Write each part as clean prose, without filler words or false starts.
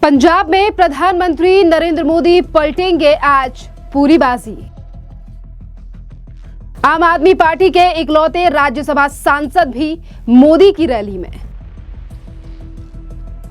पंजाब में प्रधानमंत्री नरेंद्र मोदी पलटेंगे आज पूरी बाजी। आम आदमी पार्टी के इकलौते राज्यसभा सांसद भी मोदी की रैली में।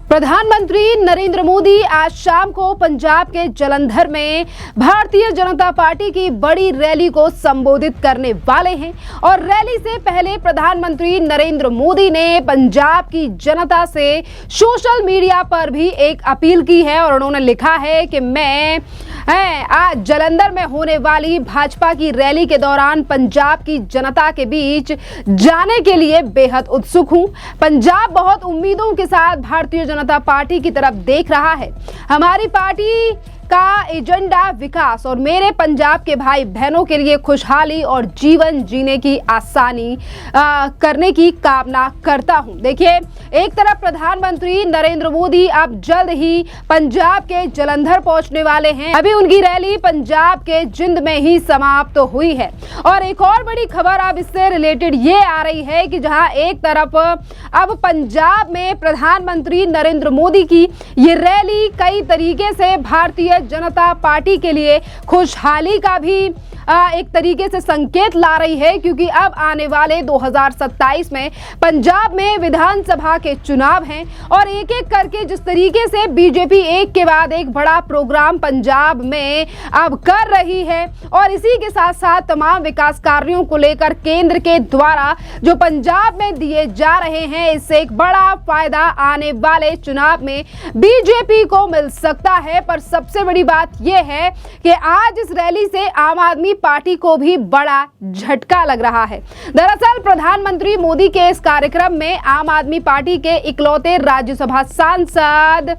प्रधानमंत्री नरेंद्र मोदी आज शाम को पंजाब के जलंधर में भारतीय जनता पार्टी की बड़ी रैली को संबोधित करने वाले हैं और रैली से पहले प्रधानमंत्री नरेंद्र मोदी ने पंजाब की जनता से सोशल मीडिया पर भी एक अपील की है और उन्होंने लिखा है कि मैं आज जलंधर में होने वाली भाजपा की रैली के दौरान पंजाब की जनता के बीच जाने के लिए बेहद उत्सुक हूं। पंजाब बहुत उम्मीदों के साथ भारतीय जनता पार्टी की तरफ देख रहा है। हमारी पार्टी का एजेंडा विकास और मेरे पंजाब के भाई बहनों के लिए खुशहाली और जीवन जीने की आसानी करने की कामना करता हूं। देखिए, एक तरफ प्रधानमंत्री नरेंद्र मोदी अब जल्द ही पंजाब के जलंधर पहुंचने वाले हैं। अभी उनकी रैली पंजाब के जिंद में ही समाप्त हुई है और एक और बड़ी खबर अब इससे रिलेटेड ये आ रही है कि जहां एक तरफ अब पंजाब में प्रधानमंत्री नरेंद्र मोदी की ये रैली कई तरीके से भारतीय जनता पार्टी के लिए खुशहाली का भी एक तरीके से संकेत ला रही है, क्योंकि अब आने वाले 2027 में पंजाब में विधानसभा के चुनाव हैं और एक एक करके जिस तरीके से बीजेपी एक के बाद एक बड़ा प्रोग्राम पंजाब में अब कर रही है और इसी के साथ साथ तमाम विकास कार्यों को लेकर केंद्र के द्वारा जो पंजाब में दिए जा रहे हैं, इससे एक बड़ा फायदा आने वाले चुनाव में बीजेपी को मिल सकता है। पर सबसे बड़ी बात यह है कि आज इस रैली से आम आदमी पार्टी को भी बड़ा झटका लग रहा है। दरअसल प्रधानमंत्री मोदी के इस कार्यक्रम में आम आदमी पार्टी के इकलौते राज्यसभा सांसद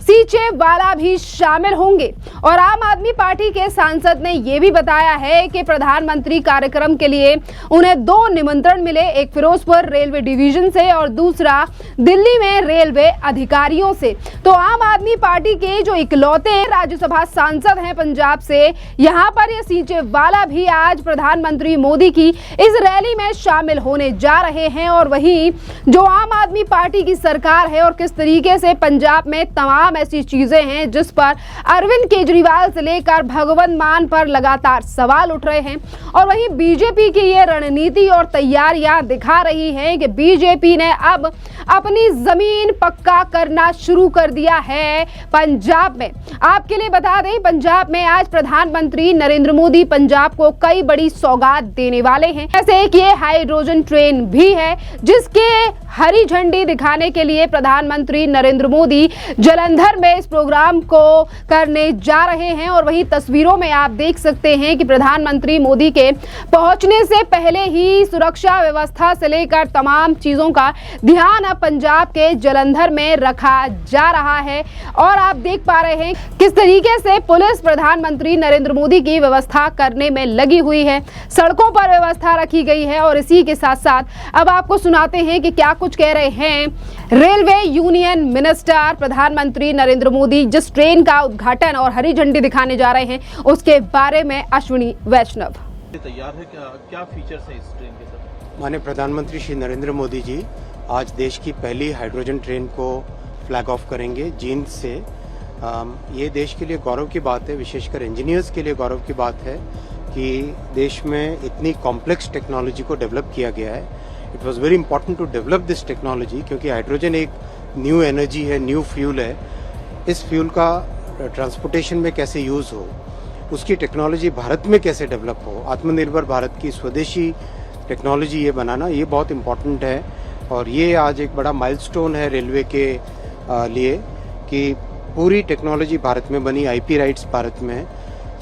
सीचे वाला भी शामिल होंगे और आम आदमी पार्टी के सांसद ने यह भी बताया है कि प्रधानमंत्री कार्यक्रम के लिए उन्हें 2 निमंत्रण मिले, एक फिरोजपुर रेलवे डिवीजन से और दूसरा दिल्ली में रेलवे अधिकारियों से। तो आम आदमी पार्टी के जो इकलौते राज्यसभा सांसद हैं पंजाब से, यहां पर ये सीचे वाला भी आज प्रधानमंत्री मोदी की इस रैली में शामिल होने जा रहे हैं। और वहीं जो आम आदमी पार्टी की सरकार है और किस तरीके से पंजाब में तमाम ऐसी चीजें हैं जिस पर अरविंद केजरीवाल से लेकर भगवंत मान पर लगातार सवाल उठ रहे हैं और वहीं बीजेपी की ये रणनीति और तैयारियां दिखा रही हैं कि बीजेपी ने अब अपनी जमीन पक्का करना शुरू कर दिया है पंजाब में। आपके लिए बता दें, पंजाब में आज प्रधानमंत्री नरेंद्र मोदी पंजाब को कई बड़ी सौगात देने वाले हैं। ऐसे एक ये हाइड्रोजन ट्रेन भी है जिसके हरी झंडी दिखाने के लिए प्रधानमंत्री नरेंद्र मोदी जलंधर में इस प्रोग्राम को करने जा रहे हैं। और वहीं तस्वीरों में आप देख सकते हैं कि प्रधानमंत्री मोदी के पहुंचने से पहले ही सुरक्षा व्यवस्था से लेकर तमाम चीजों का ध्यान अब पंजाब के जलंधर में रखा जा रहा है और आप देख पा रहे हैं किस तरीके से पुलिस प्रधानमंत्री नरेंद्र मोदी की व्यवस्था करने में लगी हुई है। सड़कों पर व्यवस्था रखी गई है और इसी के साथ साथ अब आपको सुनाते हैं कि क्या कुछ कह रहे हैं रेलवे यूनियन मिनिस्टर प्रधानमंत्री नरेंद्र मोदी जिस ट्रेन का उद्घाटन और हरी झंडी दिखाने जा रहे हैं उसके बारे में। अश्विनी वैष्णव तैयार है, क्या फीचर्स है इस ट्रेन के साथ? माननीय प्रधानमंत्री श्री नरेंद्र मोदी जी आज देश की पहली हाइड्रोजन ट्रेन को फ्लैग ऑफ करेंगे जींद से। ये देश के लिए गौरव की बात है, विशेषकर इंजीनियर्स के लिए गौरव की बात है कि देश में इतनी कॉम्प्लेक्स टेक्नोलॉजी को डेवलप किया गया है। It was very important to develop this technology क्योंकि हाइड्रोजन एक न्यू एनर्जी है, न्यू फ्यूल है। इस फ्यूल का ट्रांसपोर्टेशन में कैसे यूज़ हो, उसकी टेक्नोलॉजी भारत में कैसे डेवलप हो, आत्मनिर्भर भारत की स्वदेशी टेक्नोलॉजी ये बनाना, ये बहुत इम्पॉर्टेंट है। और ये आज एक बड़ा माइलस्टोन है रेलवे के लिए कि पूरी टेक्नोलॉजी भारत में बनी, आईपी राइट्स भारत में।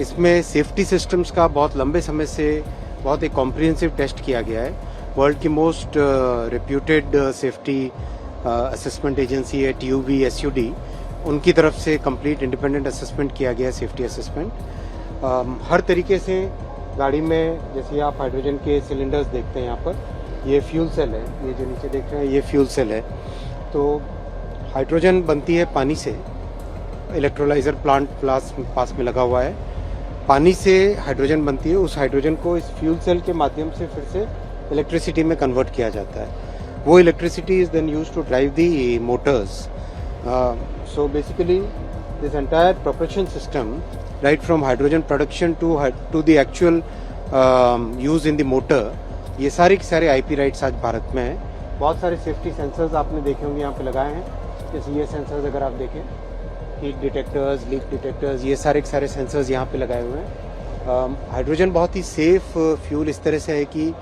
इसमें सेफ्टी सिस्टम्स का बहुत लंबे समय से बहुत एक कॉम्प्रिहेंसिव टेस्ट किया गया है। वर्ल्ड की most reputed safety assessment agency है TUV SUD, उनकी तरफ से कंप्लीट इंडिपेंडेंट असेसमेंट किया गया है, सेफ्टी असेसमेंट। हर तरीके से गाड़ी में, जैसे आप हाइड्रोजन के सिलेंडर्स देखते हैं यहाँ पर, ये फ्यूल सेल है, ये जो नीचे देख रहे हैं ये फ्यूल सेल है। तो हाइड्रोजन बनती है पानी से, इलेक्ट्रोलाइजर प्लांट पास में लगा हुआ है, पानी से हाइड्रोजन बनती है। उस हाइड्रोजन को इस फ्यूल सेल के माध्यम से फिर से इलेक्ट्रिसिटी में कन्वर्ट किया जाता है। वो electricity is then used to drive the motors So basically, this entire propulsion system, right from hydrogen production to the actual use in the motor, ये सारे के सारे IP राइट्स आज भारत में हैं। बहुत सारे सेफ्टी सेंसर्स आपने देखे होंगे यहाँ पे लगाए हैं, जैसे ये सेंसर्स अगर आप देखें, हीट डिटेक्टर्स, लीक डिटेक्टर्स, ये सारे के सारे सेंसर्स यहाँ पे लगाए हुए हैं। हाइड्रोजन बहुत ही सेफ फ्यूल इस तरह से है कि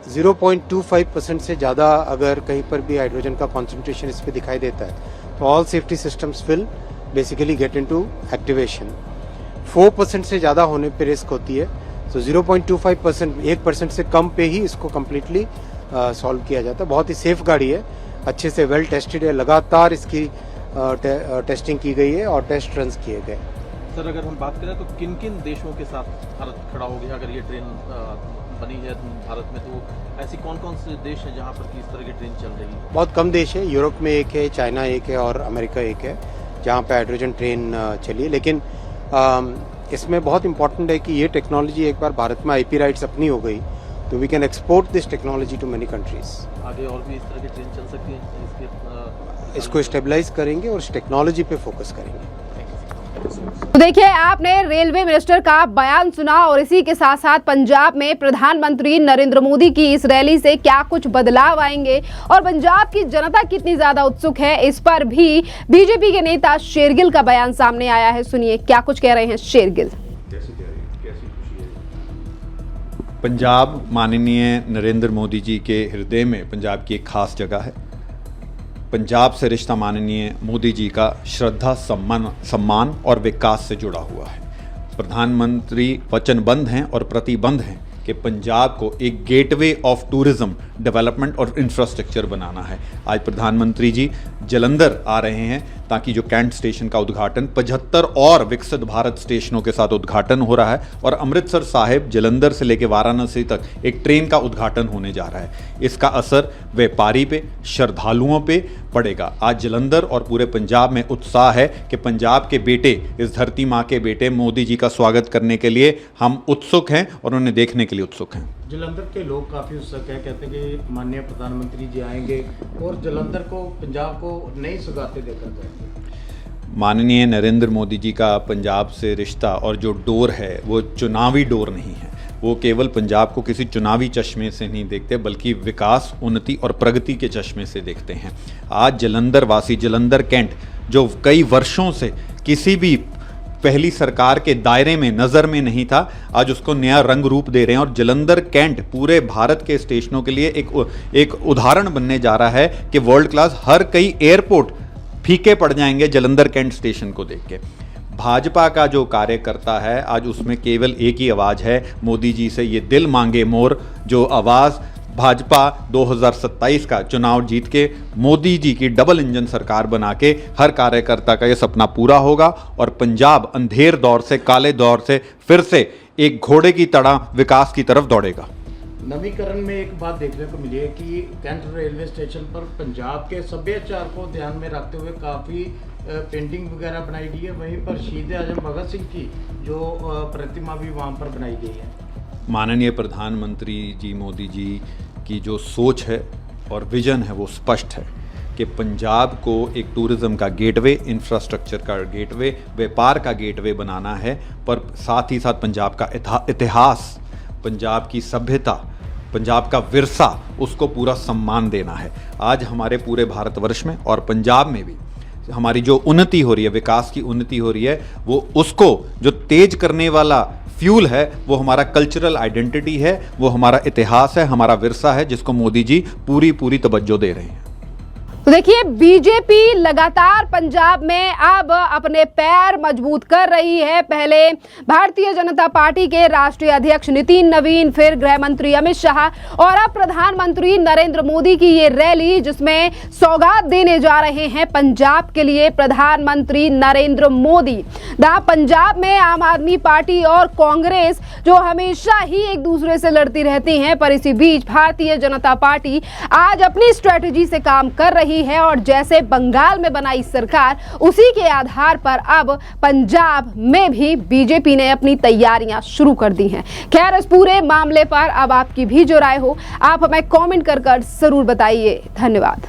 0.25% से ज़्यादा अगर कहीं पर भी हाइड्रोजन का कॉन्सेंट्रेशन इस पर दिखाई देता है तो all safety systems will basically get into activation. 4% से ज़्यादा होने पे रिस्क होती है, तो 0.25%, 1% से कम पे ही इसको कम्प्लीटली सॉल्व किया जाता है। बहुत ही सेफ गाड़ी है, अच्छे से वेल टेस्टेड है, लगातार इसकी टेस्टिंग की गई है और टेस्ट रन किए गए। सर अगर हम बात करें तो किन किन देशों के साथ भारत खड़ा हो गया अगर ये ट्रेन बनी है भारत में, तो ऐसी कौन कौन से देश हैं जहाँ पर इस तरह की ट्रेन चल रही है? बहुत कम देश है, यूरोप में एक है, चाइना एक है और अमेरिका एक है जहाँ पे हाइड्रोजन ट्रेन चली है। लेकिन इसमें बहुत इंपॉर्टेंट है कि ये टेक्नोलॉजी एक बार भारत में IP राइट्स अपनी हो गई तो we can export this technology to many countries. आगे और भी इस तरह की ट्रेन चल सकती है? इसको स्टेबलाइज करेंगे और इस टेक्नोलॉजी पे फोकस करेंगे। तो देखिए, आपने रेलवे मिनिस्टर का बयान सुना और इसी के साथ साथ पंजाब में प्रधानमंत्री नरेंद्र मोदी की इस रैली से क्या कुछ बदलाव आएंगे और पंजाब की जनता कितनी ज्यादा उत्सुक है, इस पर भी बीजेपी के नेता शेरगिल का बयान सामने आया है। सुनिए क्या कुछ कह रहे हैं शेरगिल। पंजाब माननीय नरेंद्र मोदी जी के हृदय में पंजाब की एक खास जगह है। पंजाब से रिश्ता माननीय मोदी जी का श्रद्धा, सम्मान और विकास से जुड़ा हुआ है। प्रधानमंत्री वचनबद्ध हैं और प्रतिबद्ध हैं कि पंजाब को एक गेटवे ऑफ टूरिज्म, डेवलपमेंट और इंफ्रास्ट्रक्चर बनाना है। आज प्रधानमंत्री जी जलंधर आ रहे हैं ताकि जो कैंट स्टेशन का उद्घाटन 75 और विकसित भारत स्टेशनों के साथ उद्घाटन हो रहा है और अमृतसर साहिब जलंधर से लेकर वाराणसी तक एक ट्रेन का उद्घाटन होने जा रहा है। इसका असर व्यापारी पे, श्रद्धालुओं पे पड़ेगा। आज जलंधर और पूरे पंजाब में उत्साह है कि पंजाब के बेटे, इस धरती माँ के बेटे मोदी जी का स्वागत करने के लिए हम उत्सुक हैं और उन्हें देखने के लिए उत्सुक हैं। जलंधर के लोग काफ़ी उत्सुक हैं, कहते हैं कि माननीय प्रधानमंत्री जी आएंगे और जलंधर को, पंजाब को नई सौगातें देकर जाएंगे। माननीय नरेंद्र मोदी जी का पंजाब से रिश्ता और जो डोर है वो चुनावी डोर नहीं है। वो केवल पंजाब को किसी चुनावी चश्मे से नहीं देखते बल्कि विकास, उन्नति और प्रगति के चश्मे से देखते हैं। आज जलंधर वासी, जलंधर कैंट जो कई वर्षों से किसी भी पहली सरकार के दायरे में, नज़र में नहीं था, आज उसको नया रंग रूप दे रहे हैं और जलंधर कैंट पूरे भारत के स्टेशनों के लिए एक उदाहरण बनने जा रहा है कि वर्ल्ड क्लास हर कई एयरपोर्ट फीके पड़ जाएंगे जलंधर कैंट स्टेशन को देख के। भाजपा का जो कार्यकर्ता है आज उसमें केवल एक ही आवाज़ है, मोदी जी से ये दिल मांगे मोर, जो आवाज़ भाजपा 2027 का चुनाव जीत के मोदी जी की डबल इंजन सरकार बना के हर कार्यकर्ता का ये सपना पूरा होगा और पंजाब अंधेर दौर से, काले दौर से फिर से एक घोड़े की तरह विकास की तरफ दौड़ेगा। नवीकरण में एक बात देखने को मिली है कि कैंट रेलवे स्टेशन पर पंजाब के सभ्याचार को ध्यान में रखते हुए काफ़ी पेंटिंग वगैरह बनाई गई है। वहीं पर शहीद आजम भगत सिंह की जो प्रतिमा भी वहाँ पर बनाई गई है। माननीय प्रधानमंत्री जी मोदी जी की जो सोच है और विजन है वो स्पष्ट है कि पंजाब को एक टूरिज्म का गेटवे, इंफ्रास्ट्रक्चर का गेटवे, व्यापार का गेटवे बनाना है, पर साथ ही साथ पंजाब का इतिहास, पंजाब की सभ्यता, पंजाब का विरसा, उसको पूरा सम्मान देना है। आज हमारे पूरे भारतवर्ष में और पंजाब में भी हमारी जो उन्नति हो रही है, विकास की उन्नति हो रही है, वो उसको जो तेज करने वाला फ्यूल है वो हमारा कल्चरल आइडेंटिटी है, वो हमारा इतिहास है, हमारा विरसा है, जिसको मोदी जी पूरी तवज्जो दे रहे हैं। तो देखिए, बीजेपी लगातार पंजाब में अब अपने पैर मजबूत कर रही है। पहले भारतीय जनता पार्टी के राष्ट्रीय अध्यक्ष नितिन नवीन, फिर गृह मंत्री अमित शाह और अब प्रधानमंत्री नरेंद्र मोदी की ये रैली, जिसमें सौगात देने जा रहे हैं पंजाब के लिए प्रधानमंत्री नरेंद्र मोदी। पंजाब में आम आदमी पार्टी और कांग्रेस जो हमेशा ही एक दूसरे से लड़ती रहती हैं, पर इसी बीच भारतीय जनता पार्टी आज अपनी स्ट्रेटेजी से काम कर रही है और जैसे बंगाल में बनाई सरकार, उसी के आधार पर अब पंजाब में भी बीजेपी ने अपनी तैयारियां शुरू कर दी हैं। खैर, इस पूरे मामले पर अब आपकी भी जो राय हो, आप हमें कमेंट कर जरूर बताइए। धन्यवाद।